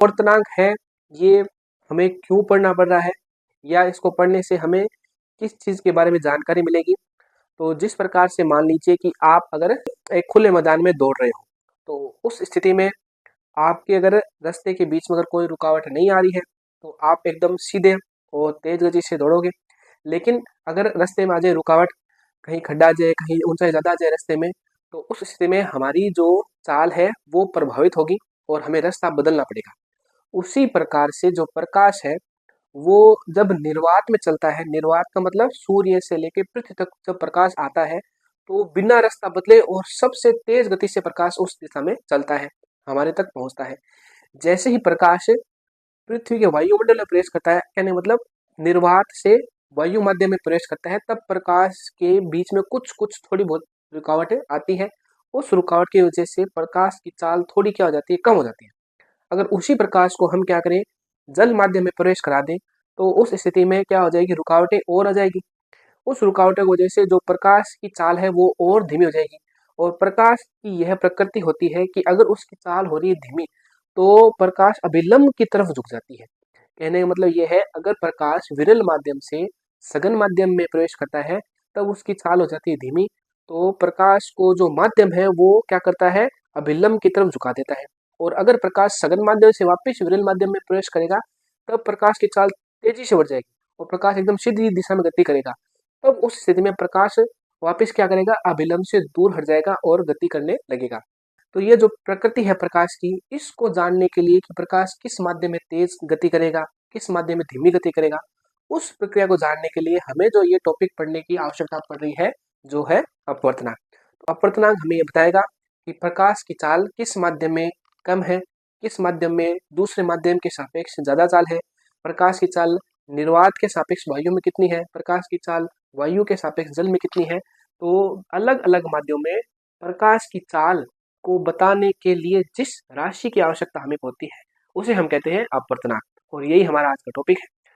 अपवर्तनांक है ये हमें क्यों पढ़ना पड़ रहा है, या इसको पढ़ने से हमें किस चीज़ के बारे में जानकारी मिलेगी। तो जिस प्रकार से मान लीजिए कि आप अगर एक खुले मैदान में दौड़ रहे हो, तो उस स्थिति में आपके अगर रास्ते के बीच में अगर कोई रुकावट नहीं आ रही है तो आप एकदम सीधे और तेज गति से दौड़ोगे। लेकिन अगर रास्ते में आ जाए रुकावट, कहीं खड्डा आ जाए, कहीं ऊंचाई ज़्यादा आ जाए रास्ते में, तो उस स्थिति में हमारी जो चाल है वो प्रभावित होगी और हमें रास्ता बदलना पड़ेगा। उसी प्रकार से जो प्रकाश है वो जब निर्वात में चलता है, निर्वात का मतलब सूर्य से लेकर पृथ्वी तक जब प्रकाश आता है तो बिना रास्ता बदले और सबसे तेज गति से प्रकाश उस दिशा में चलता है, हमारे तक पहुंचता है। जैसे ही प्रकाश पृथ्वी के वायुमंडल में प्रवेश करता है, कहने मतलब निर्वात से वायु माध्यम में प्रवेश करता है, तब प्रकाश के बीच में कुछ कुछ थोड़ी बहुत रुकावटें आती है। उस रुकावट की वजह से प्रकाश की चाल थोड़ी क्या हो जाती है, कम हो जाती है। अगर उसी प्रकाश को हम क्या करें, जल माध्यम में प्रवेश करा दें, तो उस स्थिति में क्या हो जाएगी, रुकावटें और आ जाएगी। उस रुकावटों की वजह से जो प्रकाश की चाल है वो और धीमी हो जाएगी। और प्रकाश की यह प्रकृति होती है कि अगर उसकी चाल हो रही है धीमी, तो प्रकाश अभिलंब की तरफ झुक जाती है। कहने का मतलब यह है, अगर प्रकाश विरल माध्यम से सघन माध्यम में प्रवेश करता है तब उसकी चाल हो जाती है धीमी, तो प्रकाश को जो माध्यम है वो क्या करता है, अभिलंब की तरफ झुका देता है। और अगर प्रकाश सघन माध्यम से वापस विरल माध्यम में प्रवेश करेगा तब प्रकाश की चाल तेजी से बढ़ जाएगी और प्रकाश एकदम सीधी दिशा में गति करेगा। तब उस स्थिति में प्रकाश वापस क्या करेगा, अभिलंब से दूर हट जाएगा और गति करने लगेगा। तो ये जो प्रकृति है प्रकाश की, इसको जानने के लिए कि प्रकाश किस माध्यम में तेज गति करेगा, किस माध्यम में धीमी गति करेगा, उस प्रक्रिया को जानने के लिए हमें जो ये टॉपिक पढ़ने की आवश्यकता पड़ रही है, जो है अपवर्तनांक। तो अपवर्तनांक हमें ये बताएगा कि प्रकाश की चाल किस माध्यम में कम है, किस माध्यम में दूसरे माध्यम के सापेक्ष ज्यादा चाल है, प्रकाश की चाल निर्वात के सापेक्ष वायु में कितनी है, प्रकाश की चाल वायु के सापेक्ष जल में कितनी है। तो अलग अलग माध्यम में प्रकाश की चाल को बताने के लिए जिस राशि की आवश्यकता हमें होती है उसे हम कहते हैं अपवर्तनांक। और यही हमारा आज का टॉपिक है।